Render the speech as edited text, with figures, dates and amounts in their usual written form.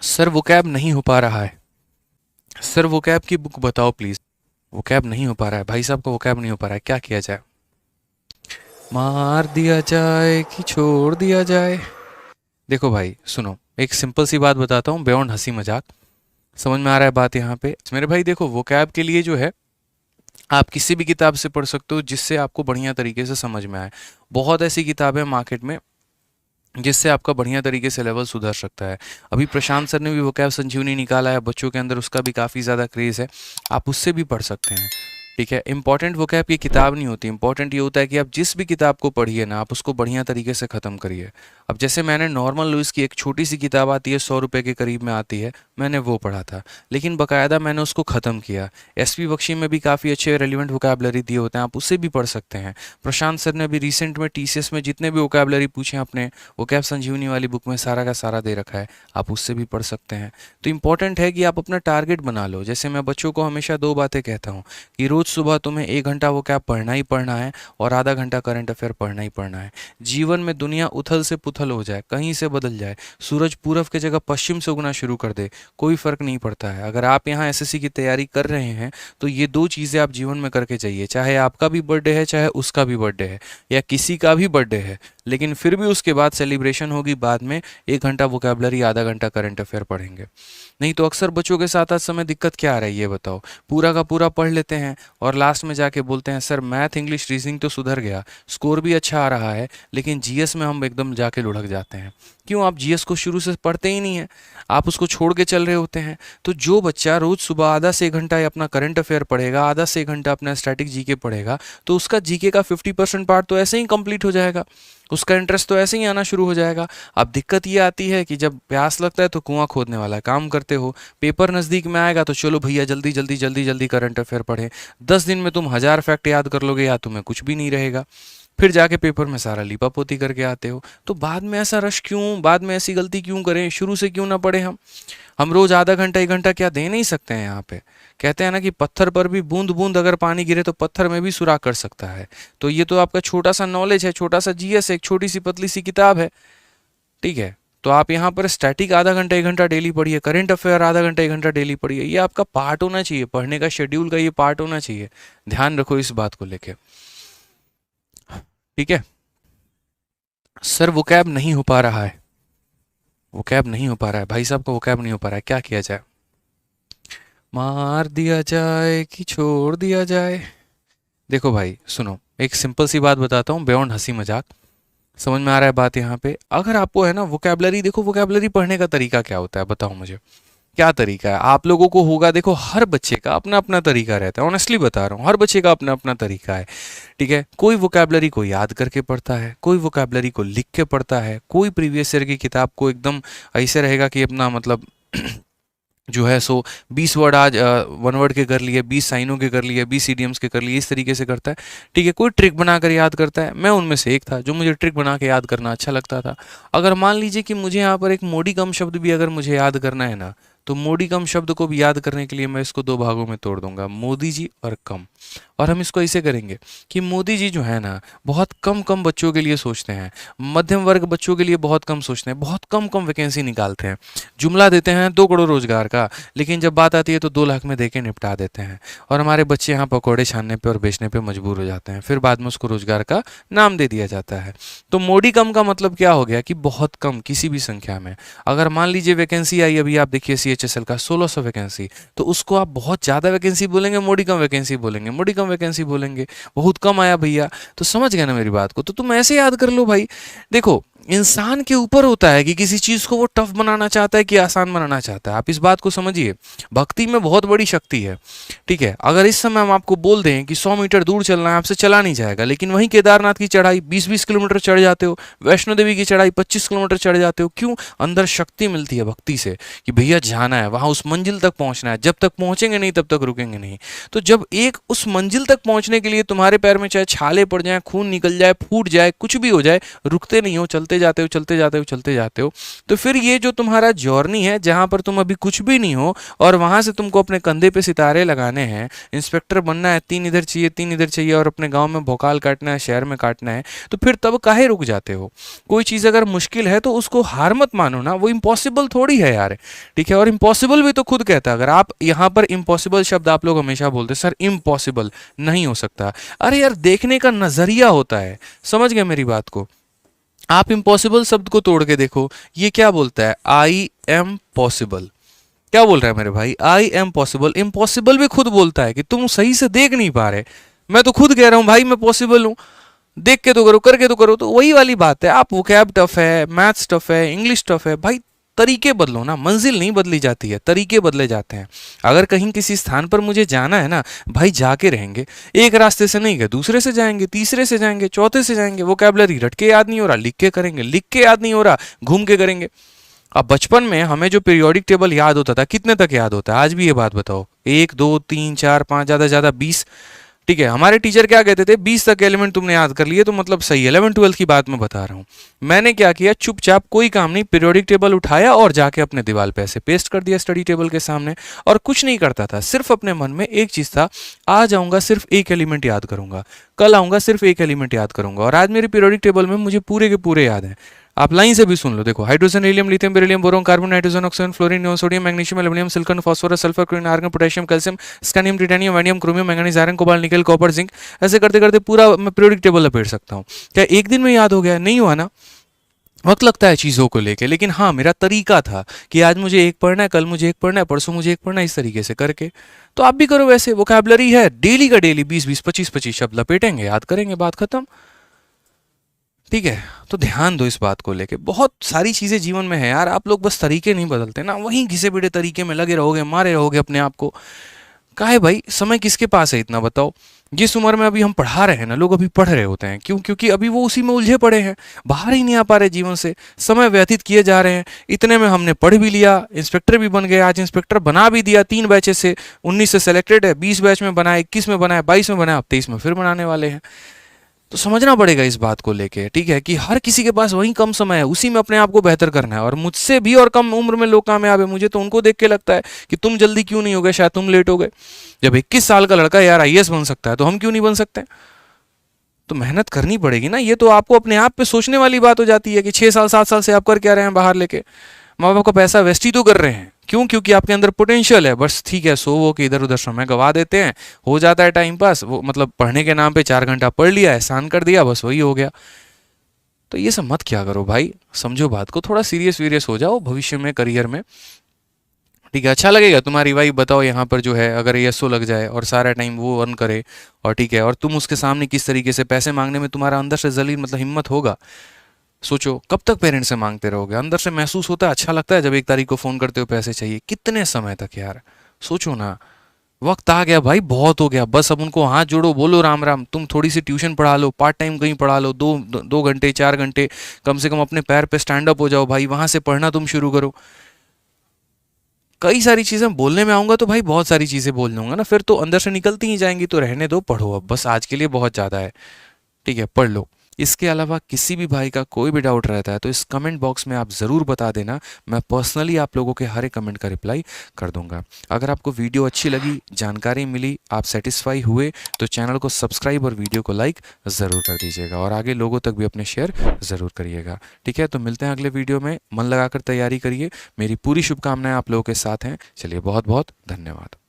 Sir वो cab नहीं हो पा रहा है। सर वो कैब की बुक बताओ प्लीज। वो कैब नहीं हो पा रहा है, भाई साहब का वो कैब नहीं हो पा रहा है, क्या किया जाए? मार दिया जाए कि छोड़ दिया जाए? देखो भाई सुनो, एक सिंपल सी बात बताता हूँ, बियॉन्ड हंसी मजाक। समझ में आ रहा है बात यहाँ पे मेरे भाई? देखो वो कैब के लिए जो है, आप किसी भी किताब से पढ़ सकते हो जिससे आपको बढ़िया तरीके से समझ में आए। बहुत ऐसी किताबें मार्केट में जिससे आपका बढ़िया तरीके से लेवल सुधर सकता है। अभी प्रशांत सर ने भी वो कैब संजीवनी निकाला है बच्चों के अंदर, उसका भी काफ़ी ज़्यादा क्रेज़ है। आप उससे भी पढ़ सकते हैं। ठीक है, इंपॉर्टेंट वो कैब की किताब नहीं होती, इंपॉर्टेंट ये होता है कि आप जिस भी किताब को पढ़िए ना, आप उसको बढ़िया तरीके से ख़त्म करिए। अब जैसे मैंने नॉर्मल लुइस की एक छोटी सी किताब आती है, 100 रुपये के करीब में आती है, मैंने वो पढ़ा था, लेकिन बाकायदा मैंने उसको ख़त्म किया। एसपी बख्शी में भी काफ़ी अच्छे रेलिवेंट वोकैबलरी दिए होते हैं, आप उससे भी पढ़ सकते हैं। प्रशांत सर ने भी रिसेंट में टीसीएस में जितने भी वोकैबलरी पूछे हैं अपने, वो कैब संजीवनी वाली बुक में सारा का सारा दे रखा है, आप उससे भी पढ़ सकते हैं। तो इंपॉर्टेंट है कि आप अपना टारगेट बना लो। जैसे मैं बच्चों को हमेशा दो बातें कहता हूँ कि रोज़ सुबह तुम्हें 1 घंटा वो कैब पढ़ना ही पढ़ना है और आधा घंटा करंट अफेयर पढ़ना ही पढ़ना है। जीवन में दुनिया उथल से पुथल हो जाए, कहीं से बदल जाए, सूरज पूरब की जगह पश्चिम से उगना शुरू कर दे, कोई फ़र्क नहीं पड़ता है। अगर आप यहाँ एसएससी की तैयारी कर रहे हैं तो ये दो चीज़ें आप जीवन में करके जाइए, चाहे आपका भी बर्थडे है, चाहे उसका भी बर्थडे है, या किसी का भी बर्थडे है, लेकिन फिर भी उसके बाद सेलिब्रेशन होगी बाद में। 1 घंटा वोकैबलरी, आधा घंटा करंट अफेयर पढ़ेंगे। नहीं तो अक्सर बच्चों के साथ आज समय दिक्कत क्या आ रही है बताओ? पूरा का पूरा पढ़ लेते हैं और लास्ट में जाके बोलते हैं सर मैथ इंग्लिश रीजनिंग तो सुधर गया, स्कोर भी अच्छा आ रहा है, लेकिन जीएस में हम एकदम जाके लुढ़क जाते हैं। क्यों? आप जीएस को शुरू से पढ़ते ही नहीं है, आप उसको छोड़ के चल रहे होते हैं। तो जो बच्चा रोज सुबह आधा से 1 घंटा अपना करंट अफेयर पढ़ेगा, आधा से 1 घंटा अपना स्टैटिक जीके पढ़ेगा, तो उसका जीके का 50% पार्ट तो ऐसे ही कंप्लीट हो जाएगा, उसका इंटरेस्ट तो ऐसे ही आना शुरू हो जाएगा। अब दिक्कत ये आती है कि जब प्यास लगता है तो कुआं खोदने वाला काम करते हो, पेपर नज़दीक में आएगा तो चलो भैया जल्दी जल्दी जल्दी जल्दी करंट अफेयर पढ़ें। 10 दिन में तुम 1000 फैक्ट याद कर लोगे या तुम्हें कुछ भी नहीं रहेगा, फिर जाके पेपर में सारा लीपापोती करके आते हो। तो बाद में ऐसा रश क्यों, बाद में ऐसी गलती क्यों करें? शुरू से क्यों ना पढ़े हम रोज आधा घंटा 1 घंटा क्या दे नहीं सकते हैं यहाँ पे? कहते हैं ना कि पत्थर पर भी बूंद बूंद अगर पानी गिरे तो पत्थर में भी सुराख कर सकता है। तो ये तो आपका छोटा सा नॉलेज है, छोटा सा जीएस है, एक छोटी सी पतली सी किताब है। ठीक है, तो आप यहाँ पर स्टैटिक आधा घंटा 1 घंटा डेली पढ़िए, करंट अफेयर आधा घंटा 1 घंटा डेली पढ़िए, ये आपका पार्ट होना चाहिए, पढ़ने का शेड्यूल का ये पार्ट होना चाहिए। ध्यान रखो इस बात को लेके। ठीक है। सर वो कैब नहीं हो पा रहा है। वो कैब नहीं हो पा रहा है, भाई साहब का वो कैब नहीं हो पा रहा है, क्या किया जाए? मार दिया जाए कि छोड़ दिया जाए? देखो भाई सुनो, एक सिंपल सी बात बताता हूँ, बियॉन्ड हंसी मजाक। समझ में आ रहा है बात यहाँ पे? अगर आपको है ना वोकैबलरी, देखो वोकैबलरी पढ़ने का तरीका क्या होता है बताओ मुझे, क्या तरीका है? आप लोगों को होगा, देखो हर बच्चे का अपना अपना तरीका रहता है, ऑनेस्टली बता रहा हूँ, हर बच्चे का अपना अपना तरीका है। ठीक है, कोई वोकैबलरी को याद करके पढ़ता है, कोई वोकैबलरी को लिख के पढ़ता है, कोई प्रीवियस ईयर की किताब को एकदम ऐसे रहेगा कि अपना मतलब जो है सो 20 वर्ड आज 1 वर्ड के कर लिए, 20 साइनों के कर लिए, 20 इडियम्स के कर लिए, इस तरीके से करता है। ठीक है, कोई ट्रिक बनाकर याद करता है, मैं उनमें से एक था जो मुझे ट्रिक बना के याद करना अच्छा लगता था। अगर मान लीजिए कि मुझे यहाँ पर एक मोडी कम शब्द भी अगर मुझे याद करना है ना, तो मोडी कम शब्द को भी याद करने के लिए मैं इसको दो भागों में तोड़ दूंगा, मोदी जी और कम। और हम इसको ऐसे करेंगे कि मोदी जी जो है ना, बहुत कम कम बच्चों के लिए सोचते हैं, मध्यम वर्ग बच्चों के लिए बहुत कम सोचते हैं, बहुत कम कम वैकेंसी निकालते हैं, जुमला देते हैं 2 करोड़ रोजगार का, लेकिन जब बात आती है तो 2 लाख में देके निपटा देते हैं। और हमारे बच्चे यहाँ पकौड़े छानने पे और बेचने पे मजबूर हो जाते हैं, फिर बाद में उसको रोजगार का नाम दे दिया जाता है। तो मोडी कम का मतलब क्या हो गया कि बहुत कम, किसी भी संख्या में। अगर मान लीजिए वैकेंसी आई, अभी आप देखिए सीएचएसएल का 1600 वैकेंसी, तो उसको आप बहुत ज़्यादा वैकेंसी बोलेंगे, मोडी कम वैकेंसी बोलेंगे, मोडी कम वैकेंसी बोलेंगे, बहुत कम आया भैया। तो समझ गए ना मेरी बात को? तो तुम ऐसे याद कर लो भाई। देखो इंसान के ऊपर होता है कि किसी चीज को वो टफ बनाना चाहता है कि आसान बनाना चाहता है, आप इस बात को समझिए। भक्ति में बहुत बड़ी शक्ति है। ठीक है, अगर इस समय हम आपको बोल दें कि 100 मीटर दूर चलना है, आपसे चला नहीं जाएगा, लेकिन वहीं केदारनाथ की चढ़ाई 20-20 किलोमीटर चढ़ जाते हो, वैष्णो देवी की चढ़ाई 25 किलोमीटर चढ़ जाते हो, क्यों? अंदर शक्ति मिलती है भक्ति से कि भैया जाना है, वहाँ उस मंजिल तक पहुँचना है, जब तक पहुँचेंगे नहीं तब तक रुकेंगे नहीं। तो जब एक उस मंजिल तक पहुँचने के लिए तुम्हारे पैर में चाहे छाले पड़ जाए, खून निकल जाए, फूट जाए, कुछ भी हो जाए, रुकते नहीं हो, चलते जाते हो, चलते जाते हो, चलते जाते हो। तो फिर ये जो तुम्हारा जर्नी है, जहाँ पर तुम अभी कुछ भी नहीं हो और वहाँ से तुमको अपने कंधे पे सितारे लगाने हैं, इंस्पेक्टर बनना है, 3 इधर चाहिए, 3 इधर चाहिए, और अपने गाँव में भोकाल काटना है, शहर में काटना है, तो फिर तब काहे रुक जाते हो? कोई चीज़ अगर मुश्किल है तो उसको हार मत मानो ना, वो इम्पॉसिबल थोड़ी है यार, ठीक है। और इम्पॉसिबल भी तो खुद कहता है। अगर आप यहाँ पर इम्पॉसिबल शब्द आप लोग हमेशा बोलते सर इम्पॉसिबल नहीं हो सकता, अरे यार देखने का नजरिया होता है, समझ गए मेरी बात को? आप इम्पॉसिबल शब्द को तोड़ के देखो, ये क्या बोलता है, आई एम पॉसिबल। क्या बोल रहा है मेरे भाई, आई एम पॉसिबल। इम्पॉसिबल भी खुद बोलता है कि तुम सही से देख नहीं पा रहे, मैं तो खुद कह रहा हूं भाई मैं पॉसिबल हूं, देख के तो करो, करके तो करो। तो वही वाली बात है, आप वोकैब टफ है, मैथ्स टफ है, इंग्लिश टफ है, भाई तरीके बदलो ना, मंजिल नहीं बदली जाती है, तरीके बदले जाते हैं। अगर कहीं किसी स्थान पर मुझे जाना है ना भाई, जाके रहेंगे, एक रास्ते से नहीं गए, दूसरे से जाएंगे, तीसरे से जाएंगे, चौथे से जाएंगे। वोकैबलरी रट के याद नहीं हो रहा, लिख के करेंगे, लिख के याद नहीं हो रहा, घूम के करेंगे। अब बचपन में हमें जो पीरियोडिक टेबल याद होता था, कितने तक याद होता है आज भी ये बात बताओ? 1 2 3 4 5, ज़्यादा से ज़्यादा 20, ठीक है। हमारे टीचर क्या कहते थे, 20 तक एलिमेंट तुमने याद कर लिए तो मतलब सही। 11 12 की बात मैं बता रहा हूँ। मैंने क्या किया, चुपचाप कोई काम नहीं, पीरियोडिक टेबल उठाया और जाके अपने दीवार पे ऐसे पेस्ट कर दिया स्टडी टेबल के सामने, और कुछ नहीं करता था। सिर्फ अपने मन में एक चीज था, आज आऊंगा सिर्फ एक एलिमेंट याद करूंगा, कल आऊंगा सिर्फ एक एलिमेंट याद करूंगा। और आज मेरे पीरियोडिक टेबल में मुझे पूरे के पूरे याद हैं। आप लाइन से भी सुन लो, देखो, hydrogen, helium, lithium, beryllium, boron, carbon, nitrogen, oxygen, fluorine, neon, sodium, magnesium, aluminium, silicon, phosphorus, sulphur, chlorine, argon, potassium, calcium, scandium, titanium, वैनियम, chromium, manganese, iron, cobalt, nickel, copper, zinc. ऐसे करते करते पूरा मैं पीरियोडिक टेबल लपेट सकता हूँ। क्या एक दिन में याद हो गया? नहीं हुआ ना, वक्त लगता है चीज़ों को लेके। लेकिन हाँ, मेरा तरीका था कि आज मुझे एक पढ़ना है, कल मुझे एक पढ़ना है, परसों मुझे एक पढ़ना है, इस तरीके से करके। तो आप भी करो वैसे। वोकैबुलरी है, डेली का डेली 20 20 25 25 शब्द लपेटेंगे, याद करेंगे, बात खत्म, ठीक है। तो ध्यान दो इस बात को लेके। बहुत सारी चीज़ें जीवन में है यार, आप लोग बस तरीके नहीं बदलते ना, वहीं घिसे पिटे तरीके में लगे रहोगे, मारे रहोगे अपने आप को। काहे भाई, समय किसके पास है इतना, बताओ? जिस उम्र में अभी हम पढ़ा रहे हैं ना, लोग अभी पढ़ रहे होते हैं, क्यों? क्योंकि अभी वो उसी में उलझे पड़े हैं, बाहर ही नहीं आ पा रहे जीवन से, समय व्यतीत किए जा रहे हैं। इतने में हमने पढ़ भी लिया, इंस्पेक्टर भी बन गए, आज इंस्पेक्टर बना भी दिया 3 बैचेस से, 19 से सेलेक्टेड है, 20 बैच में बनाया, 21 में बनाया, 22 में बनाया, अब 23 में फिर बनाने वाले हैं। तो समझना पड़ेगा इस बात को लेके, ठीक है, कि हर किसी के पास वही कम समय है, उसी में अपने आप को बेहतर करना है। और मुझसे भी और कम उम्र में लोग कामयाब है, मुझे तो उनको देख के लगता है कि तुम जल्दी क्यों नहीं हो गए, शायद तुम लेट हो गए। जब 21 साल का लड़का यार आईएएस बन सकता है, तो हम क्यों नहीं बन सकते? तो मेहनत करनी पड़ेगी ना। ये तो आपको अपने आप पे सोचने वाली बात हो जाती है कि 6 साल 7 साल से आप कर क्या रहे हैं बाहर लेके, माँ बाप का पैसा वेस्ट ही तो कर रहे हैं। क्यों? क्योंकि आपके अंदर पोटेंशियल है, बस ठीक है, सो वो कि इधर उधर समय गवा देते हैं, हो जाता है टाइम पास, वो मतलब पढ़ने के नाम पे 4 घंटा पढ़ लिया, एहसान कर दिया, बस वही हो गया। तो ये सब मत क्या करो भाई, समझो बात को, थोड़ा सीरियस वीरियस हो जाओ भविष्य में, करियर में, ठीक है। अच्छा लगेगा तुम्हारी वाइफ, बताओ यहाँ पर जो है, अगर एसओ लग जाए और सारा टाइम वो अर्न करे, और ठीक है, और तुम उसके सामने किस तरीके से पैसे मांगने में तुम्हारा अंदर से जलील मतलब हिम्मत होगा? सोचो, कब तक पेरेंट्स से मांगते रहोगे? अंदर से महसूस होता है, अच्छा लगता है जब 1 तारीख को फोन करते हो पैसे चाहिए, कितने समय तक यार? सोचो ना, वक्त आ गया भाई, बहुत हो गया, बस अब उनको हाथ जोड़ो, बोलो राम राम। तुम थोड़ी सी ट्यूशन पढ़ा लो, पार्ट टाइम कहीं पढ़ा लो, 2 घंटे 4 घंटे, कम से कम अपने पैर पे स्टैंड अप हो जाओ भाई, वहां से पढ़ना तुम शुरू करो। कई सारी चीजें बोलने में आऊंगा तो भाई बहुत सारी चीजें बोल लूंगा ना, फिर तो अंदर से निकलती ही जाएंगी। तो रहने दो, पढ़ो अब, बस आज के लिए बहुत ज्यादा है, ठीक है, पढ़ लो। इसके अलावा किसी भी भाई का कोई भी डाउट रहता है तो इस कमेंट बॉक्स में आप ज़रूर बता देना, मैं पर्सनली आप लोगों के हर एक कमेंट का रिप्लाई कर दूंगा। अगर आपको वीडियो अच्छी लगी, जानकारी मिली, आप सेटिस्फाई हुए, तो चैनल को सब्सक्राइब और वीडियो को लाइक ज़रूर कर दीजिएगा, और आगे लोगों तक भी अपने शेयर ज़रूर करिएगा, ठीक है। तो मिलते हैं अगले वीडियो में, मन लगाकर तैयारी करिए, मेरी पूरी शुभकामनाएं आप लोगों के साथ हैं। चलिए, बहुत बहुत धन्यवाद।